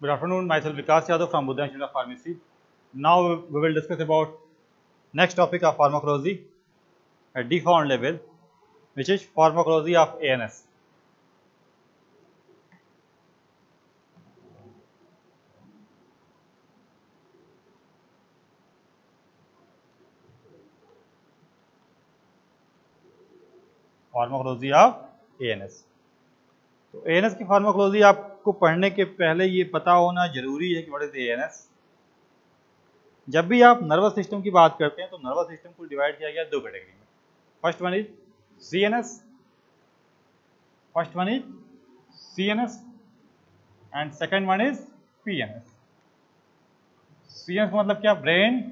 Good afternoon, myself Vikas Yadav from Buddha Institute of Pharmacy. Now we will discuss about next topic of pharmacology at deformed level, which is pharmacology of ANS. Pharmacology of ANS. तो ANS की pharmacology आपको पढ़ने के पहले ये पता होना जरूरी है कि व्हाट इज एएनएस। जब भी आप नर्वस सिस्टम की बात करते हैं तो नर्वस सिस्टम को डिवाइड किया गया दो कैटेगरी में। First one is CNS and second one is PNS. CNS का मतलब क्या? Brain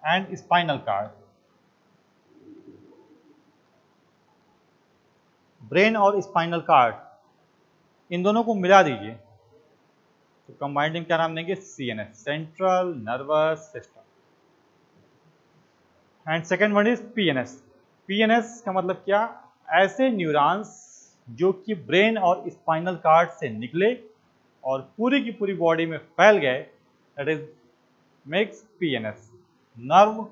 and spinal cord. Brain और स्पाइनल कार्ड इन दोनों को मिला दीजिए तो कंबाइंड में क्या नाम देंगे? CNS, central nervous system. And second one is PNS. PNS का मतलब क्या? ऐसे न्यूरॉन्स जो कि ब्रेन और स्पाइनल कार्ड से निकले और पूरी की पूरी बॉडी में फैल गए, that is makes PNS. Nerve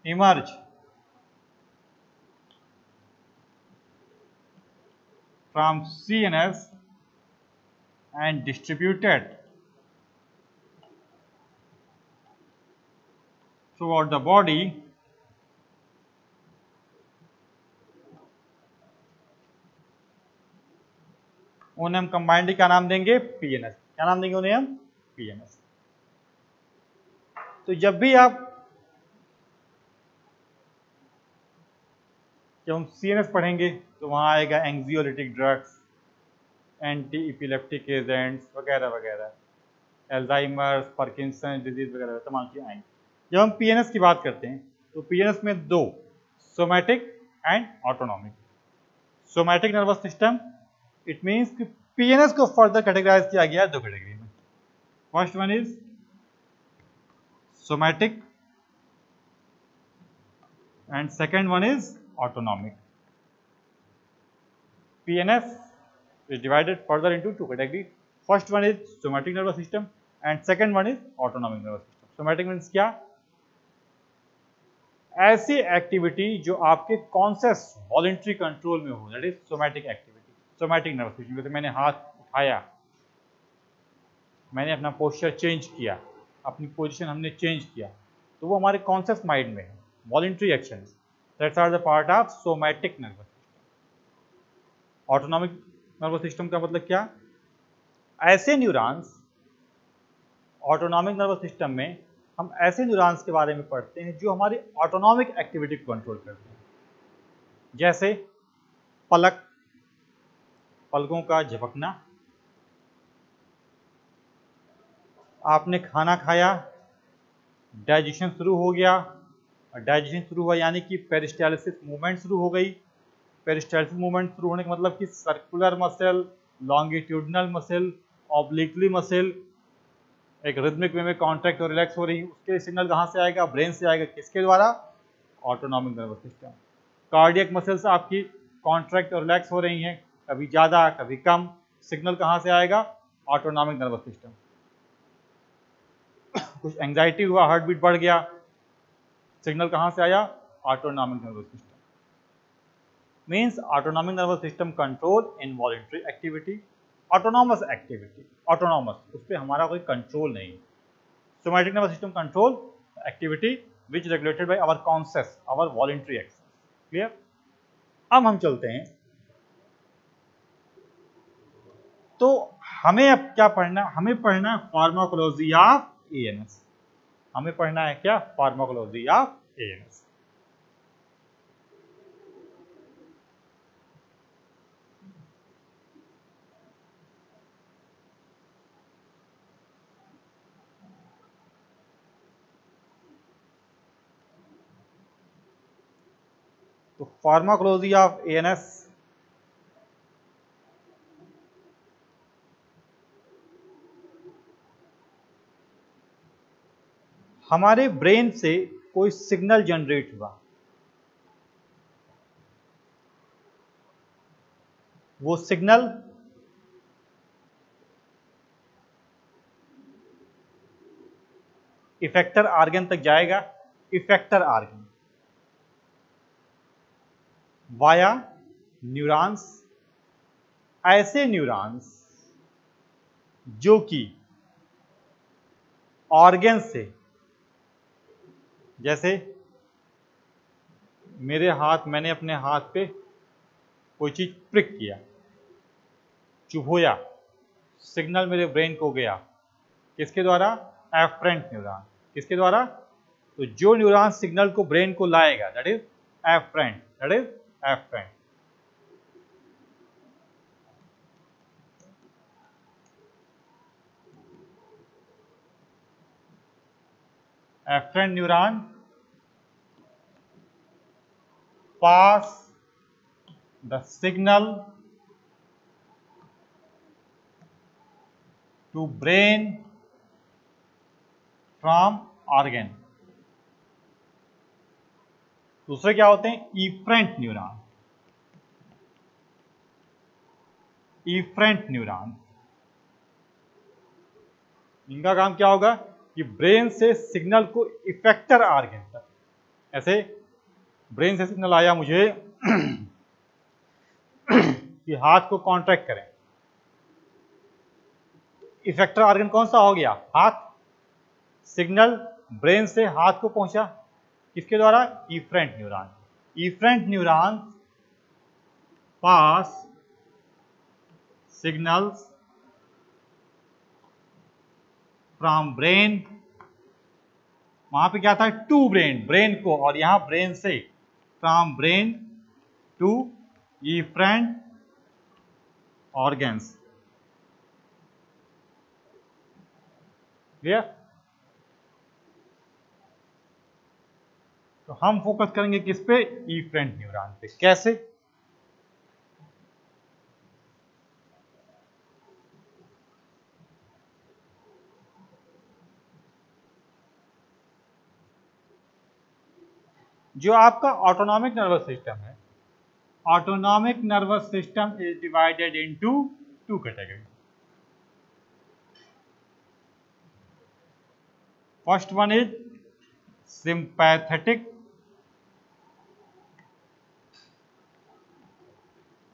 emerge from CNS and distributed throughout the body उन्हें हम कंबाइंडली क्या नाम देंगे? पीएनएस। क्या नाम देंगे उन्हें हम? पीएनएस। तो जब हम सीएनएस पढ़ेंगे तो वहां आएगा एंग्जियोलिटिक ड्रग्स, एंटी इपिलेप्टिक एजेंट्स वगैरह वगैरह, एल्जाइमर्स, पार्किंसन डिजीज वगैरह तमाम चीजें आएंगी। जब हम पीएनएस की बात करते हैं तो पीएनएस में दो, somatic and autonomic. Somatic nervous system, it means कि पीएनएस को फर्दर कैटेगराइज किया गया है दो कैटेगरी में। First one is somatic and second one is autonomic. PNS is divided further into two categories. First one is somatic nervous system and second one is autonomic nervous system. Somatic means क्या? ऐसी activity जो आपके conscious voluntary control में हो, that is somatic activity. Somatic nervous system, जैसे मैंने हाथ उठाया, मैंने अपना पोस्चर चेंज किया, अपनी पोजीशन हमने चेंज किया, तो वो हमारे कॉन्शियस माइंड में है, voluntary action. That's are the part of somatic nervous system. Autonomic nervous system का मतलब क्या? ऐसे न्यूरॉन्स, ऑटोनॉमिक नर्वस सिस्टम में हम ऐसे न्यूरॉन्स के बारे में पढ़ते हैं जो हमारी ऑटोनॉमिक एक्टिविटी को कंट्रोल करते हैं। जैसे पलकों का झपकना, आपने खाना खाया, डाइजेशन शुरू हो गया, डाइजेशन शुरू हुआ यानी कि पेरिस्टाल्सिस मूवमेंट शुरू हो गई। पेरिस्टाल्सिस मूवमेंट शुरू होने का मतलब कि circular muscle, longitudinal muscle, obliquely muscle एक रिदमिक वे में कॉन्ट्रैक्ट और रिलैक्स हो रही है। उसके सिग्नल कहाँ से आएगा? ब्रेन से आएगा। किसके द्वारा? Autonomic nervous system. Cardiac muscles आपकी कॉन्ट्रैक्ट और रिलैक्स हो रही हैं, कभी ज़्यादा कभी कम। सिग्नल कहाँ से आएगा? Autonomic nervous system. कुछ एंग्जाइटी हुआ, हार्ट बीट बढ़ गया, सिग्नल कहां से आया? Autonomic nervous system. Means autonomic nervous system control involuntary activity, autonomous activity. Autonomous, उस पर हमारा कोई कंट्रोल नहीं। Somatic nervous system control activity which regulated by our conscious, our voluntary action. Clear? अब हम चलते हैं, तो हमें अब क्या पढ़ना? हमें पढ़ना है फार्माकोलॉजी ऑफ एएनएस। हमें पढ़ना है क्या? Pharmacology of ANS. तो फार्माकोलॉजी ऑफ एएनएस हमारे ब्रेन से कोई सिग्नल जनरेट हुआ, वो सिग्नल इफेक्टर आर्गन तक जाएगा, इफेक्टर आर्गन वाया न्यूरॉन्स, ऐसे न्यूरॉन्स जो कि ऑर्गन से, जैसे मैंने अपने हाथ पे कोई चीज प्रिक किया, चुभोया, सिग्नल मेरे ब्रेन को गया, किसके द्वारा? Afferent neuron. किसके द्वारा? तो जो न्यूरॉन सिग्नल को ब्रेन को लाएगा, that is afferent, that is afferent. Afferent neuron pass the signal to brain from organ। दूसरे क्या होते हैं? Efferent neuron. इफरेंट न्यूरॉन, इनका काम क्या होगा कि ब्रेन से सिग्नल को इफेक्टर आर्गन तक, ऐसे ब्रेन से सिग्नल आया मुझे कि हाथ को कॉन्ट्रैक्ट करें, इफेक्टर आर्गन कौन सा हो गया? हाथ। सिग्नल ब्रेन से हाथ को पहुंचा, किसके द्वारा? Efferent neuron. Efferent neuron pass signals from brain, वहां पे क्या था? टू ब्रेन, ब्रेन को, और यहां ब्रेन से, from brain to efferent organs. Clear? तो हम फोकस करेंगे किस पे? इफरेंट न्यूरॉन पे। कैसे? जो आपका ऑटोनॉमिक नर्वस सिस्टम है, autonomic nervous system is divided into two category. First one is sympathetic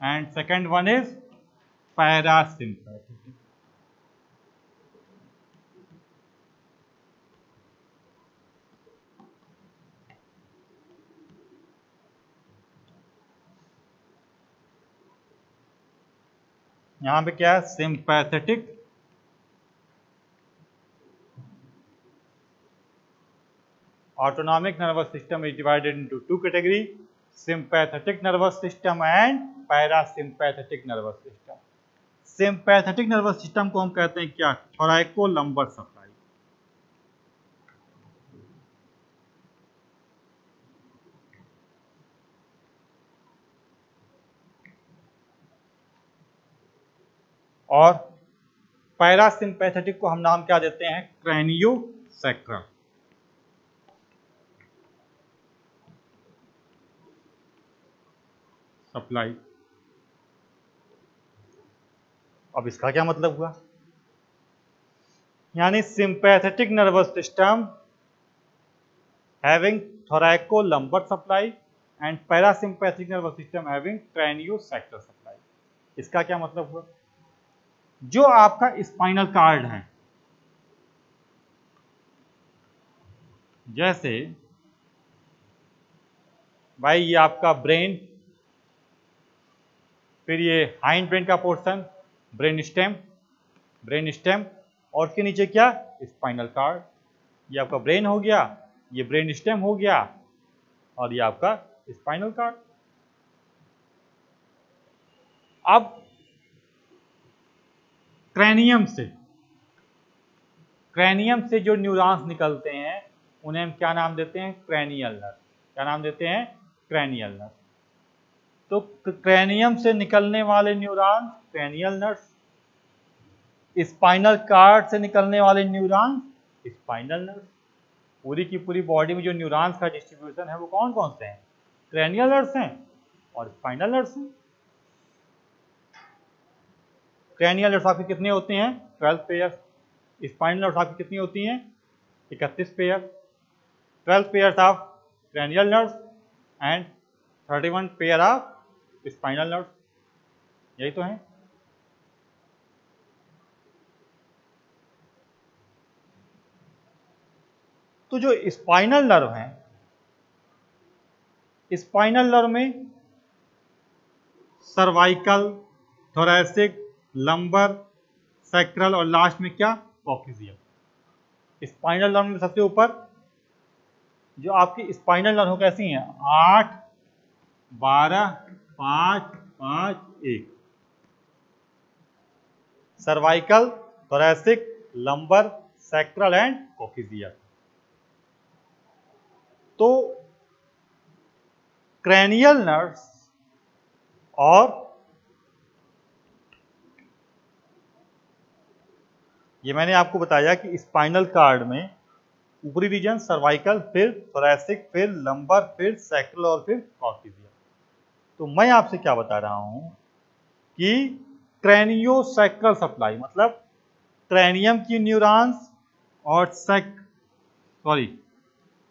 and second one is parasympathetic। यहां पे क्या है? Sympathetic autonomic nervous system is divided into two category, sympathetic nervous system and parasympathetic nervous system। Sympathetic nervous system को हम कहते हैं क्या? थोरैको lumbar supply. और पैरासिम्पैथेटिक को हम नाम क्या देते हैं? क्रैनियोसैक्रल। सप्लाई। अब इसका क्या मतलब हुआ? यानी sympathetic nervous system having thoracolumbar supply and parasympathetic nervous system having craniosacral supply. इसका क्या मतलब हुआ? जो आपका स्पाइनल कार्ड है, जैसे भाई ये आपका ब्रेन, फिर ये हाइंड ब्रेन का पोर्शन ब्रेन स्टेम, और उसके नीचे क्या? Spinal cord. ये आपका ब्रेन हो गया, ये ब्रेन स्टेम हो गया, और ये आपका स्पाइनल कार्ड। अब क्रैनियम से जो न्यूरॉन्स निकलते हैं उन्हें हम क्या नाम देते हैं? Cranial nerve. क्या नाम देते हैं? Cranial nerve. तो क्रैनियम से निकलने वाले neurons cranial nerves, spinal cord से निकलने वाले न्यूरॉन्स स्पाइनल नर्व्स। पूरी की पूरी बॉडी में जो न्यूरॉन्स का डिस्ट्रीब्यूशन है वो कौन कौन से हैं? क्रैनियल नर्व्स हैं और स्पाइनल नर्व्स हैं। क्रैनियल नर्व्स आपके कितने होते हैं? 12 पेयर। स्पाइनल नर्व्स आपकी कितनी होती हैं? 31 pair. 12 pairs of cranial nerves and 31 pair of spinal nerves. यही तो है। तो जो स्पाइनल नर्व हैं, स्पाइनल नर्व में सर्वाइकल, थोरैसिक, लंबर, सैक्रल और लास्ट में क्या? कॉक्सियम। स्पाइनल नर्व में सबसे ऊपर जो आपकी स्पाइनल नर्व कैसी हैं? 8, 12, 5, 5, 1। Cervical, thoracic, lumbar, sacral and coxal. तो क्रैनियल नर्व्स और ये मैंने आपको बताया कि स्पाइनल कार्ड में ऊपरी रीजन सर्वाइकल, फिर थोरैसिक, फिर लंबर, फिर सैक्रल और फिर कॉक्सियल। तो मैं आपसे क्या बता रहा हूं कि क्रैनियोसैक्रल सप्लाई मतलब क्रैनियम की न्यूरॉन्स और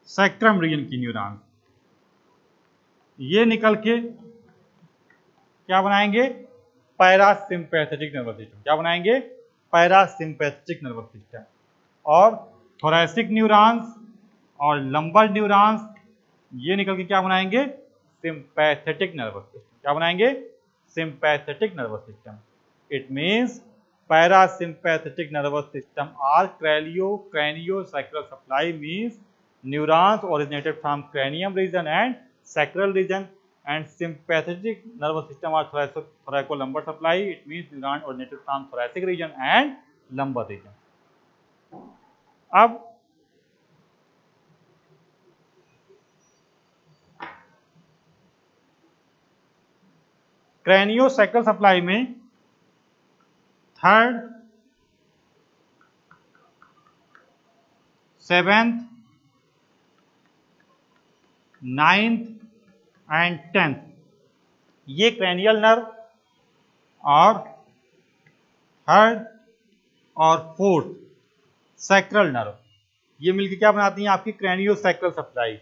सैक्रम रीजन की न्यूरॉन्स ये निकल के क्या बनाएंगे? Parasympathetic nervous system. क्या बनाएंगे? Parasympathetic nervous system. और थोरैसिक न्यूरॉन्स और लंबर न्यूरॉन्स ये निकल के क्या बनाएंगे? Sympathetic nervous system. क्या बनाएंगे? Sympathetic nervous system. It means parasympathetic nervous system are craniosacral supply means neurons originated from cranium region and sacral region, and sympathetic nervous system are thoracolumbar supply. It means neuron originated from thoracic region and lumbar region. अब craniosacral supply में third, seventh, 9th and 10th ये cranial nerve और third और fourth sacral nerve ये मिलकर क्या बनाती हैं? आपकी craniosacral supply.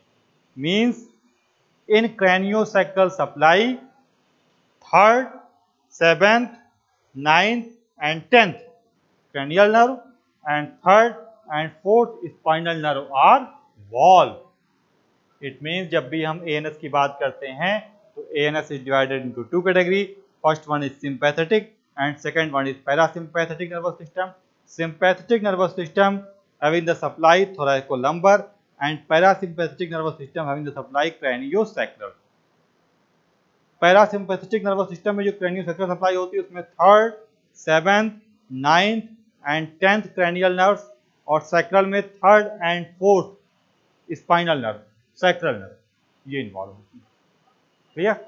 Means in craniosacral supply third, seventh, 9th and 10th cranial nerve and third and fourth spinal nerve are wall. It means जब भी हम ANS की बात करते हैं तो ANS is divided into two category. First one is sympathetic and second one is parasympathetic nervous system. Sympathetic nervous system having the supply thoracolumbar and parasympathetic nervous system having the supply craniosacral. Parasympathetic nervous system में जो क्रैनियोसैक्रल supply होती है उसमें third, seventh, 9th and 10th cranial nerves और sacral में third and fourth spinal nerve, sacral nerve ये involve होती है। क्लियर?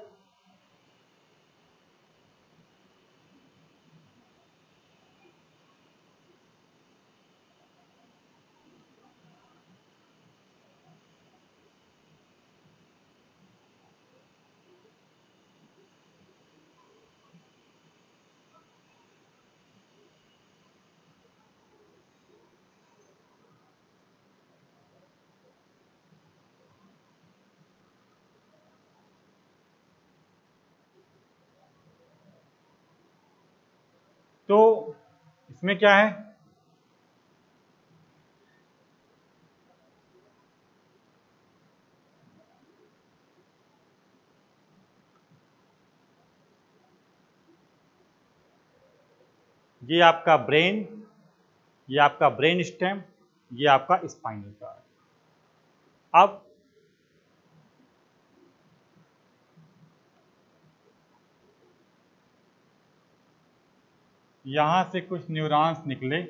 तो इसमें क्या है? ये आपका ब्रेन, ये आपका ब्रेन स्टेम, ये आपका स्पाइनल कार्ड। अब यहां से कुछ न्यूरॉन्स निकले,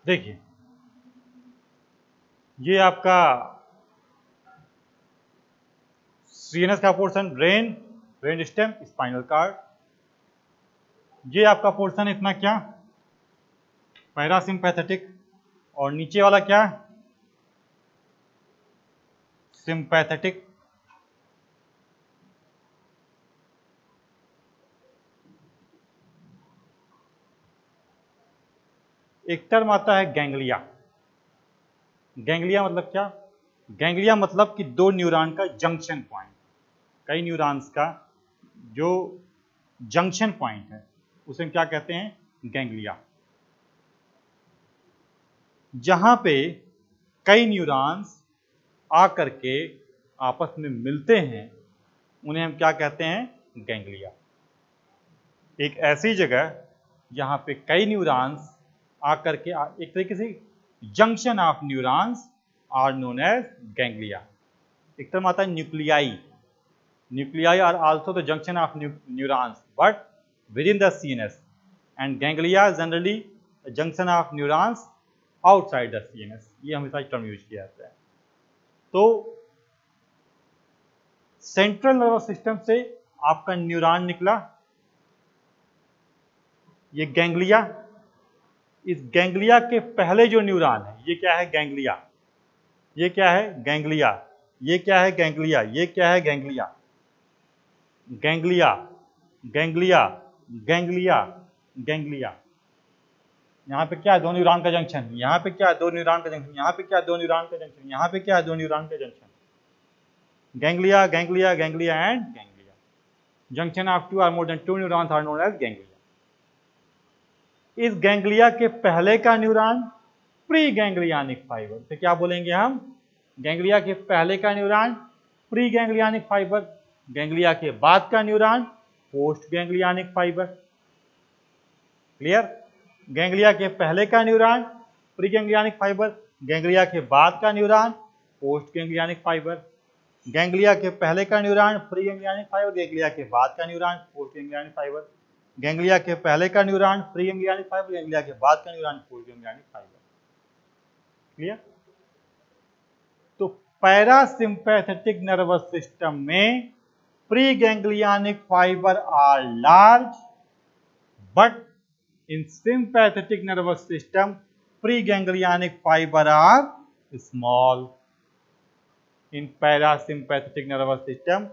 देखिए ये आपका सीएनएस का portion brain stem, spinal cord. ये आपका पोर्शन इतना क्या, पैरासिम्पैथेटिक, और नीचे वाला क्या, सिंपैथेटिक। एक टर्म आता है गैंग्लिया। गैंग्लिया मतलब क्या, गैंग्लिया मतलब कि दो न्यूरॉन का जंक्शन पॉइंट, कई न्यूरॉन्स का जो जंक्शन पॉइंट है उसे हम क्या कहते हैं, गैंग्लिया। जहां पे कई न्यूरॉन्स आकर के आपस में मिलते हैं उन्हें हम क्या कहते हैं, गैंग्लिया। एक ऐसी जगह जहां पे कई न्यूरॉन्स आकर के एक तरीके से junction of neurons are known as ganglia. एक तरह आता है nuclei. Nuclei are also the junction of neurons but within the CNS, and ganglia generally junction of neurons outside the CNS. ये हमेशा टर्म यूज किया जाता है। तो सेंट्रल नर्वस सिस्टम से आपका न्यूरॉन निकला, ये गैंग्लिया। इस गैंग्लिया के पहले जो न्यूरॉन है ये क्या है, गैंग्लिया। ये क्या है, गैंग्लिया। ये क्या है, गैंग्लिया। ये क्या है, ganglia. Ganglia, ganglia, ganglia, ganglia. यहाँ पे क्या है, दो न्यूरॉन का जंक्शन। यहाँ पे क्या है, दो न्यूरॉन का जंक्शन। यहाँ पे क्या है, दो न्यूरॉन का जंक्शन। यहाँ पे क्या है, दो न्यूरॉन का junction. Ganglia, ganglia, ganglia and ganglia. Junction of two or more than two neurons are known as ganglia. इस गैंग्लिया के पहले का न्यूरॉन प्री गैंग्लियानिक फाइबर से क्या बोलेंगे हम, गैंग्लिया के पहले का neuron preganglionic fibre, ganglia के बाद का neuron postganglionic fibre. Clear. Ganglia के पहले का neuron preganglionic fibre, ganglia के बाद का neuron postganglionic fibre. Ganglia के पहले का neuron preganglionic fibre, ganglia के बाद का neuron postganglionic fibre. Ganglia के पहले का neuron preganglionic fibre, ganglia के बाद का neuron postganglionic fibre. Clear. तो पैरासिम्पैथेटिक नर्वस सिस्टम में preganglionic fibre are large, but in sympathetic nervous system preganglionic fibre are small. In parasympathetic nervous system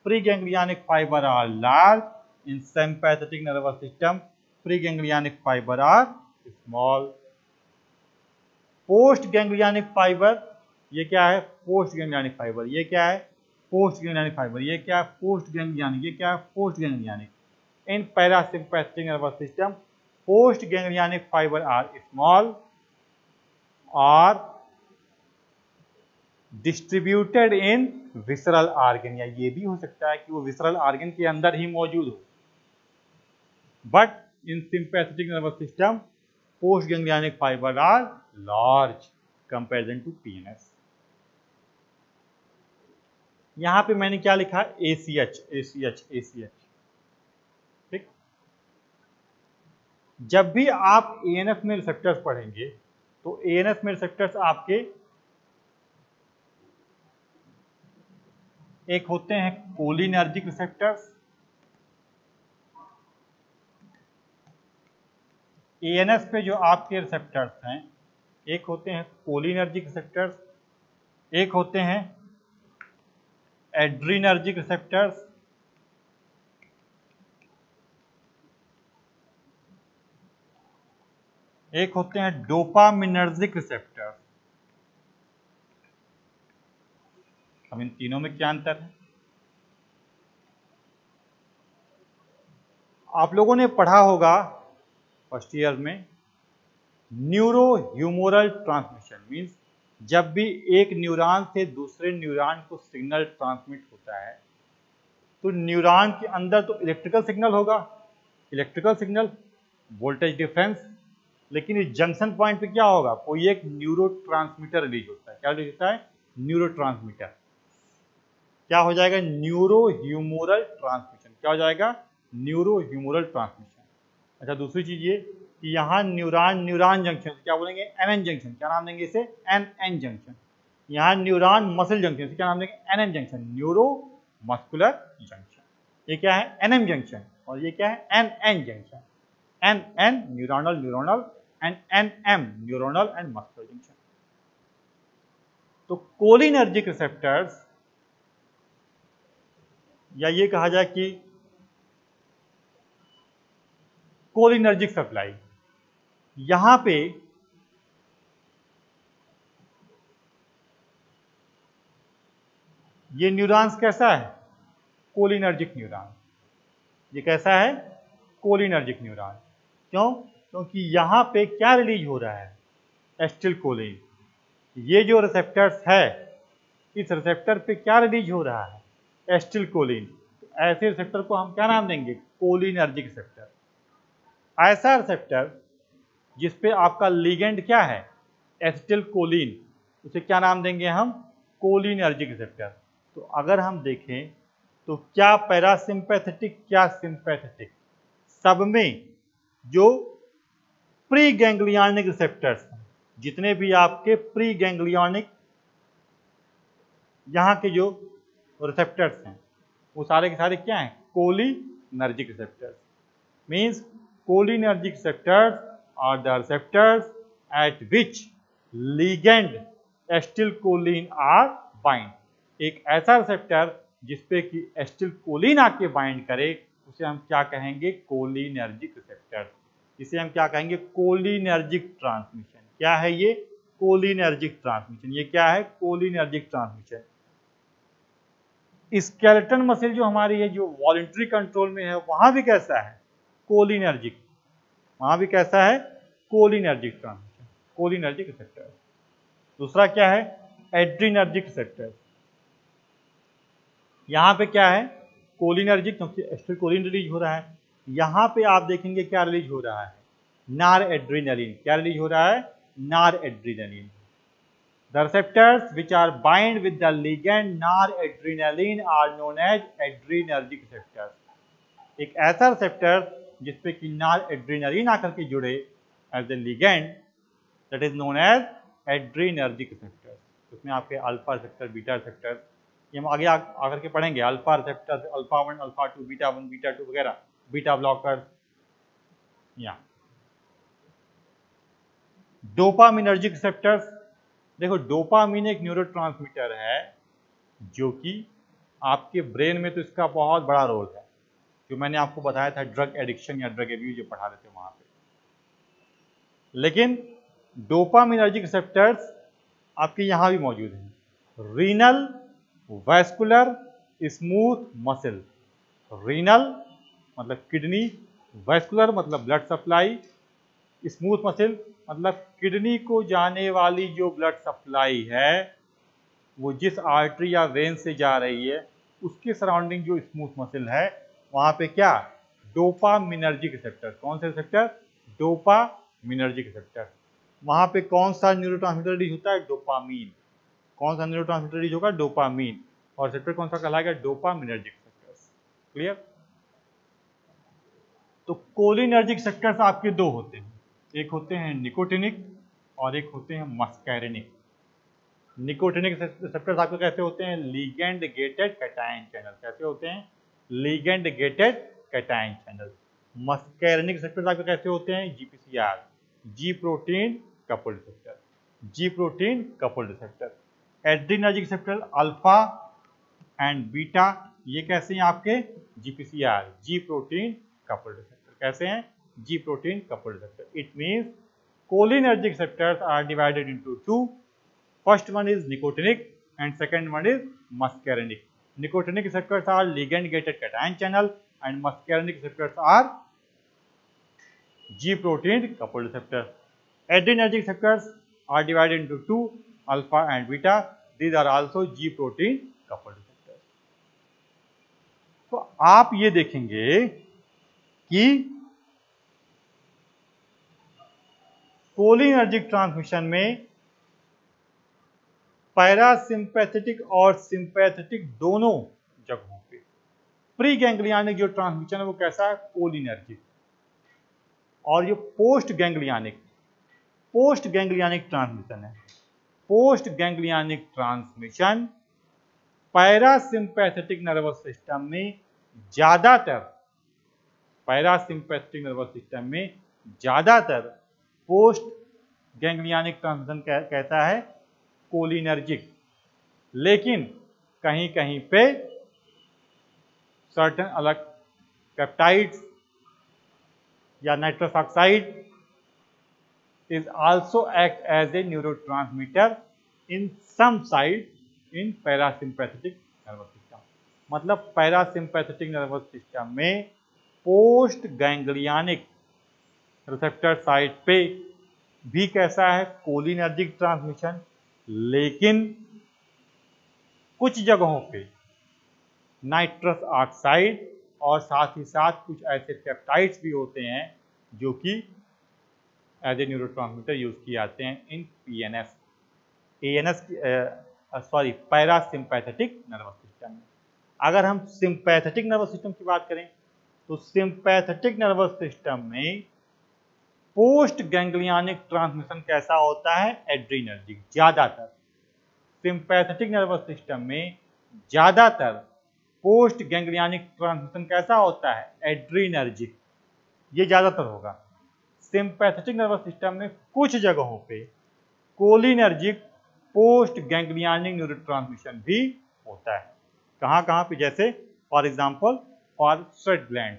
preganglionic fibre are large, in sympathetic nervous system preganglionic fiber are small. Postganglionic fibre, ये क्या है, postganglionic fibre. ये क्या है, postganglionic fibre. ये क्या है, post गैंग्लियानिक। ये क्या है, postganglionic. In parasympathetic nervous system postganglionic fibre are small और डिस्ट्रीब्यूटेड इन विसरल ऑर्गन, या ये भी हो सकता है कि वो विसरल ऑर्गन के अंदर ही मौजूद हो। But in sympathetic nervous system, postganglionic fiber are large comparison to PNS. यहां पे मैंने क्या लिखा, ACH, ACH, ACH। ठीक। जब भी आप ANF में रिसेप्टर्स पढ़ेंगे तो ANF में रिसेप्टर्स आपके एक होते हैं कोलिनर्जिक रिसेप्टर्स। ANS पे जो आपके रिसेप्टर्स हैं एक होते हैं कोलिनर्जिक रिसेप्टर्स, एक होते हैं एड्रीनर्जिक रिसेप्टर्स, एक होते हैं डोपामिनर्जिक रिसेप्टर्स। अब इन तीनों में क्या अंतर है, आप लोगों ने पढ़ा होगा फर्स्ट ईयर में, न्यूरो ह्यूमोरल ट्रांसमिशन मीन्स जब भी एक न्यूरॉन से दूसरे न्यूरॉन को सिग्नल ट्रांसमिट होता है तो न्यूरॉन के अंदर तो इलेक्ट्रिकल सिग्नल होगा, इलेक्ट्रिकल सिग्नल, वोल्टेज डिफरेंस, लेकिन इस जंक्शन पॉइंट पे क्या होगा, कोई एक न्यूरो ट्रांसमीटर रिलीज होता है। क्या रिलीज होता है, न्यूरो ट्रांसमीटर। क्या हो जाएगा, न्यूरो ह्यूमोरल ट्रांसमिशन। क्या हो जाएगा, न्यूरो ह्यूमोरल ट्रांसमिशन। अच्छा दूसरी चीज ये कि यहाँ न्यूरॉन न्यूरॉन जंक्शन, क्या बोलेंगे, एनएन जंक्शन, क्या नाम देंगे इसे, एनएन जंक्शन। यहाँ न्यूरॉन मसल जंक्शन, क्या नाम देंगे, NN junction, neuro muscular junction. ये क्या है, एनएम जंक्शन, और ये क्या है, NN junction. NN neuronal neuronal and NM neuronal and muscular junction. तो कोलिनर्जिक रिसेप्टर्स, या ये कहा जाए कि कोलिनर्जिक सप्लाई, यहां पे ये न्यूरॉन्स कैसा है, कोलिनर्जिक न्यूरॉन। ये कैसा है, कोलिनर्जिक न्यूरॉन। क्यों, क्योंकि यहां पे क्या रिलीज हो रहा है, एसिटिलकोलिन। ये जो रिसेप्टर्स है, इस रिसेप्टर पे क्या रिलीज हो रहा है, एसिटिलकोलिन। तो ऐसे रिसेप्टर को हम क्या नाम देंगे, कोलिनर्जिक रिसेप्टर। ऐसा रिसेप्टर जिसपे आपका लिगेंड क्या है, एसिटिलकोलिन, उसे क्या नाम देंगे हम, कोलिनर्जिक रिसेप्टर। तो अगर हम देखें तो क्या पैरासिम्पैथेटिक क्या सिंपैथेटिक, सब में जो प्री गैंग्लियनिक रिसेप्टर्स हैं, जितने भी आपके प्री गैंग्लियनिक यहाँ के जो रिसेप्टर्स हैं, वो सारे के सारे क्या हैं, cholinergic receptors. Means cholinergic receptors are the receptors at which ligand acetylcholine are bind. एक ऐसा रिसेप्टर जिसपे कि एसिटिलकोलिन आके बाइंड करे, उसे हम क्या कहेंगे, कोलिनर्जिक रिसेप्टर। इसे हम क्या कहेंगे, कोलिनर्जिक ट्रांसमिशन। क्या है ये, कोलिनर्जिक ट्रांसमिशन। ये क्या है, कोलिनर्जिक ट्रांसमिशन। स्केलेटन मसल जो हमारी है, जो वॉलंटरी कंट्रोल में है, वहां भी कैसा है, कोलिनर्जिक। वहां भी कैसा है, कोलिनर्जिक ट्रांसमिशन, कोलिनर्जिक रिसेप्टर। दूसरा क्या है, एड्रीनर्जिक रिसेप्टर। यहां पे क्या है, कोलिनर्जिक, क्योंकि एसिटिलकोलिन रिलीज हो रहा है। यहां पे आप देखेंगे क्या रिलीज हो रहा है, नार एड्रीनलिन। क्या रिलीज हो रहा है, नार adrenaline. The receptors which are bind with the ligand noradrenaline are known as adrenergic receptors. एक ऐसा रिसेप्टर जिसपे कि नॉरएड्रेनालिन आकर के जुड़े as a ligand, that is known as adrenergic receptor. उसमें आपके अल्फा रिसेप्टर, बीटा रिसेप्टर, ये हम आगे आकर के पढ़ेंगे। Alpha receptor, alpha 1, alpha 2, beta 1, beta 2 वगैरह, बीटा ब्लॉकर। या डोपामिनर्जिक रिसेप्टर्स। देखो, डोपामिन एक न्यूरोट्रांसमीटर है जो कि आपके ब्रेन में, तो इसका बहुत बड़ा रोल है, जो मैंने आपको बताया था ड्रग एडिक्शन या ड्रग एब्यूज जो पढ़ा रहे थे वहां पे। लेकिन डोपामिनर्जिक रिसेप्टर्स आपके यहां भी मौजूद हैं। Renal vascular smooth muscle. Renal मतलब किडनी, वैस्कुलर मतलब ब्लड सप्लाई, स्मूथ मसल मतलब किडनी को जाने वाली जो ब्लड सप्लाई है, वो जिस आर्टरी या वेन से जा रही है, उसके सराउंडिंग जो स्मूथ मसल है, वहां पे क्या, डोपामिनर्जिक रिसेप्टर। कौन सा रिसेप्टर, डोपामिनर्जिक रिसेप्टर। वहां पे कौन सा न्यूरोट्रांसमीटर रिलीज होता है, डोपामीन। कौन सा न्यूरोट्रांसमीटर रिलीज होगा, डोपामीन। और रिसेप्टर कौन सा कहलाएगा, डोपामिनर्जिक रिसेप्टर्स। क्लियर। तो कोलिनर्जिक रिसेप्टर्स आपके दो होते हैं, एक होते हैं निकोटिनिक और एक होते हैं मस्कैरिनिक। निकोटिनिक रिसेप्टर्स आपके कैसे होते हैं, लिगेंड गेटेड कैटायन चैनल। कैसे होते हैं, ligand gated cation channel. Muscarinic receptors आपके कैसे होते हैं, GPCR, G protein coupled receptor, G protein coupled receptor. Adrenergic receptor alpha and beta, ये कैसे हैं आपके, GPCR, G protein coupled receptor. कैसे हैं, G protein coupled receptor. It means cholinergic receptors are divided into two. First one is nicotinic and second one is muscarinic. Nicotinic receptors are ligand-gated cation channel and muscarinic receptors are G-protein coupled receptors. Adrenergic receptors are divided into two, alpha and beta. These are also G-protein coupled receptors. तो आप ये देखेंगे कि cholinergic transmission में parasympathetic और sympathetic दोनों जगहों पे प्री गैंग्लियनिक जो ट्रांसमिशन है वो कैसा है, कोलिनर्जिक। और जो पोस्ट गैंग्लियानिक ट्रांसमिशन है, postganglionic transmission parasympathetic nervous system में ज्यादातर, पोस्ट गैंग्लियानिक ट्रांसमिशन कहता है कोलिनर्जिक, लेकिन कहीं कहीं पे सर्टेन अलग पेप्टाइड्स या nitrous oxide is also act as a neurotransmitter in some site in parasympathetic nervous system। मतलब पैरासिम्पैथेटिक नर्वस सिस्टम में पोस्ट गैंग्लियानिक रिसेप्टर साइट पे भी कैसा है कोलिनर्जिक ट्रांसमिशन, लेकिन कुछ जगहों पे नाइट्रस ऑक्साइड और साथ ही साथ कुछ ऐसे पेप्टाइड्स भी होते हैं जो कि एज ए न्यूरोट्रांसमीटर यूज किए जाते हैं इन पैरासिम्पैथेटिक नर्वस सिस्टम में। अगर हम सिंपैथेटिक नर्वस सिस्टम की बात करें तो सिंपैथेटिक नर्वस सिस्टम में पोस्ट गैंग्लियानिक ट्रांसमिशन कैसा होता है एड्रीनर्जिक। ज्यादातर सिंपैथेटिक नर्वस सिस्टम में ज्यादातर पोस्ट गैंग्लियानिक ट्रांसमिशन कैसा होता है एड्रीनर्जिक, ये ज्यादातर होगा। सिंपैथेटिक नर्वस सिस्टम में कुछ जगहों पे कोलिनर्जिक पोस्ट गैंग्लियानिक न्यूरोट्रांसमिशन भी होता है। कहाँ कहाँ पे, जैसे for example for sweat gland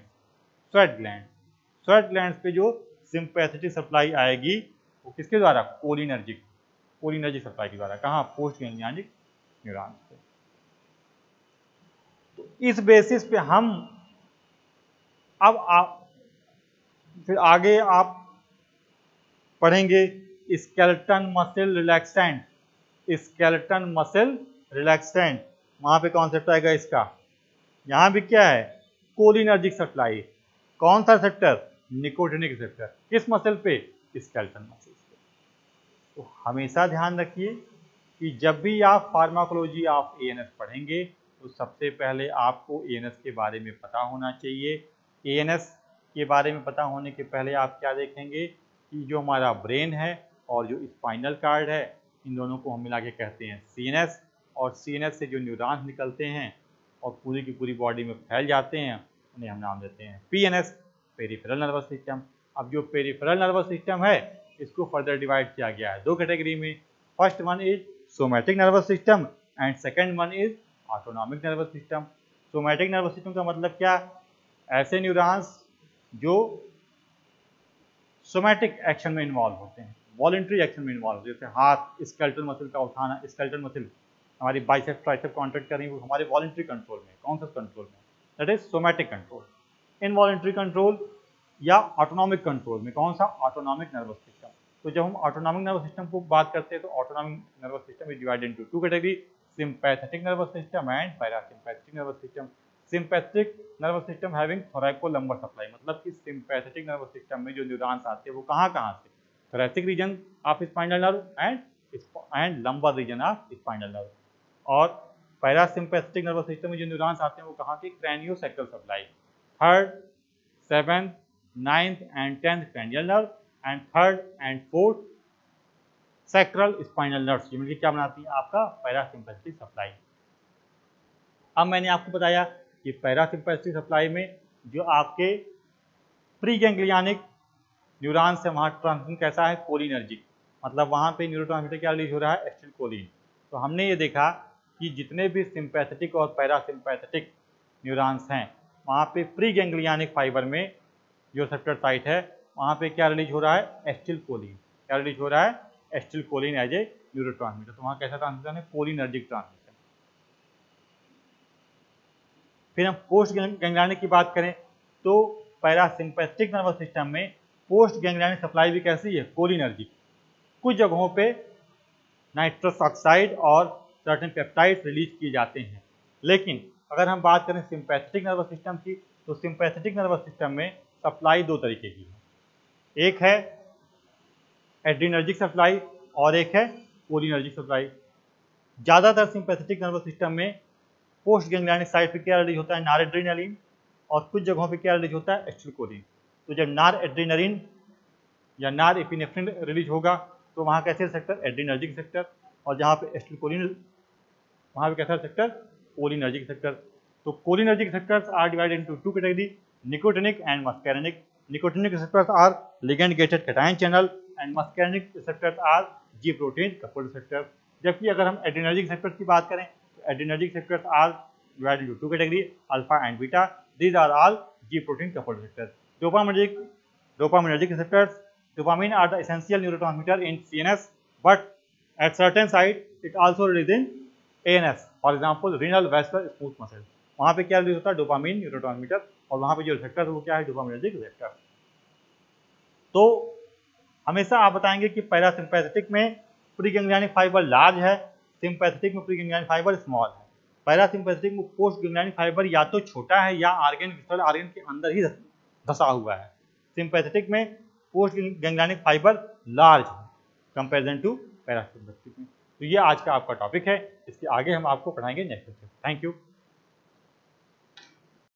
पे जो सिंपैथेटिक सप्लाई आएगी वो किसके द्वारा कोलिनर्जिक सप्लाई के द्वारा, कहाँ पोस्ट गैंग्लियानिक न्यूरॉन्स पे। तो इस बेसिस पे हम अब फिर आगे आप पढ़ेंगे स्केलेटन मसल रिलैक्सेंट, वहां पे कॉन्सेप्ट आएगा इसका। यहां भी क्या है कोलिनर्जिक सप्लाई, कौन सा रिसेप्टर निकोटिनिक रिसेप्टर, किस मसल पे स्केलेटन मसल पे। तो हमेशा ध्यान रखिए कि जब भी आप फार्माकोलॉजी ऑफ एएनएस पढ़ेंगे तो सबसे पहले आपको एएनएस के बारे में पता होना चाहिए। एएनएस के बारे में पता होने के पहले आप क्या देखेंगे कि जो हमारा ब्रेन है और जो स्पाइनल कार्ड है इन दोनों को हम मिला के कहते हैं सीएनएस, और सीएनएस से जो न्यूरॉन्स निकलते हैं और पूरी की पूरी बॉडी में फैल जाते हैं उन्हें हम नाम देते हैं पीएनएस, पेरिफेरल नर्वस सिस्टम। अब जो पेरिफेरल नर्वस सिस्टम है इसको फर्दर डिवाइड किया गया है दो कैटेगरी में। First one is somatic nervous system and second one is autonomic nervous system. Somatic nervous system का मतलब क्या, ऐसे न्यूरॉन्स जो सोमैटिक एक्शन में इन्वॉल्व होते हैं, वॉलंटरी एक्शन में इन्वॉल्व होते हैं, जैसे हाथ स्केलेटल मसल का उठाना, स्केलेटल मसल हमारी बाइसेप ट्राइसेप कॉन्ट्रैक्ट कर रही है वो हमारे वॉलंटरी कंट्रोल में, कॉन्शियस कंट्रोल में, that is somatic control. Involuntary control या ऑटोनॉमिक कंट्रोल में कौन सा ऑटोनॉमिक नर्वस सिस्टम। तो जब हम ऑटोनॉमिक नर्वस सिस्टम को बात करते हैं तो autonomic nervous system is divided into two category, sympathetic nervous system and parasympathetic nervous system. Sympathetic nervous system having thoracolumbar supply, मतलब कि सिंपैथेटिक नर्वस सिस्टम में जो न्यूरॉन्स आते हैं वो कहाँ से, thoracic region of spinal nerve and lumbar region of spinal nerve. और पैरासिम्पैथेटिक नर्वस सिस्टम में जो न्यूरॉन्स आते हैं वो कहाँ के, craniosacral supply, third, seventh, ninth and 10th cranial nerve and third and fourth sacral spinal nerves, ये मिलकर क्या बनाती है आपका पैरासिम्पैथेटिक सप्लाई। अब मैंने आपको बताया कि पैरासिम्पैथेटिक सप्लाई में जो आपके प्री गैंग्लियानिक न्यूरॉन्स है वहाँ ट्रांसमिशन कैसा है कोलिनर्जिक, मतलब वहाँ पे न्यूरोट्रांसमीटर क्या रिलीज हो रहा है एसिटिलकोलिन। तो हमने ये देखा कि जितने भी सिंपैथेटिक और पैरासिम्पैथेटिक न्यूरॉन्स हैं वहाँ पे प्री गैंग्लियानिक फाइबर में जो रिसेप्टर साइट है वहाँ पे क्या रिलीज हो रहा है एसिटिलकोलिन, क्या रिलीज हो रहा है एसिटिलकोलिन एज ए न्यूरोट्रांसमीटर। तो वहाँ कैसा ट्रांसमिशन है कोलिनर्जिक ट्रांसमिशन। फिर हम पोस्ट गैंग्लियानिक की बात करें तो पैरासिम्पैथेटिक नर्वस सिस्टम में पोस्ट गैंग्लियानिक सप्लाई भी कैसी है कोलिनर्जिक। कुछ जगहों पे नाइट्रस ऑक्साइड और सर्टेन पेप्टाइड्स रिलीज किए जाते हैं, लेकिन अगर हम बात करें सिंपैथेटिक नर्वस सिस्टम की तो सिंपैथेटिक नर्वस सिस्टम में सप्लाई दो तरीके की है, एक है एड्रीनर्जिक सप्लाई और एक है कोलिनर्जिक सप्लाई। ज़्यादातर सिंपैथेटिक नर्वस सिस्टम में पोस्ट गैंग्लियानिक साइट पे क्या रिलीज होता है नॉरएड्रेनालिन और कुछ जगहों पे क्या रिलीज होता है एसिटिलकोलिन। तो जब नार एड्रेनलिन या नार एपिनेफ्रिन रिलीज होगा तो वहाँ कैसे सेक्टर एड्रेनर्जिक सेक्टर, और जहाँ पे एसिटिलकोलिन वहाँ पे कैसा सेक्टर कोलिनर्जिक सेक्टर। तो cholinergic sectors are divided into two category, nicotinic and muscarinic. Nicotinic receptors are ligand gated cation channel and muscarinic receptors are G protein coupled receptor. जबकि अगर हम एड्रेनर्जिक सेक्टर्स की बात करें तो adrenergic sectors are divided into two category, alpha and beta. These are all G protein coupled receptors. Dopaminergic receptors. Dopamine are the essential neurotransmitter in CNS, but at certain site it also releases in ANS. For example, renal vascular smooth muscle. वहाँ पे क्या release होता है dopamine neurotransmitter, और वहाँ पे जो receptor है वो क्या है डोपामिनर्जिक रिसेप्टर। तो हमेशा आप बताएंगे कि पैरासिम्पैथेटिक में प्रीगैंग्लियनिक फाइबर लार्ज है, सिम्पैथेटिक में प्रीगैंग्लियनिक फाइबर स्मॉल है। पैरासिम्पैथेटिक में पोस्ट गैंग्लियनिक फाइबर या तो छोटा है या आर्गन विस्टल आर्गन के अंदर ही धसा हुआ है। सिम्पैथेटिक में पोस्ट गैंग्लियनिक फाइबर लार्ज है कंपैरिजन टू पैरासिम्पैथेटिक में। तो ये आज का आपका टॉपिक है, इसके आगे हम आपको पढ़ाएंगे नेक्स्ट लेक्चर। Thank you.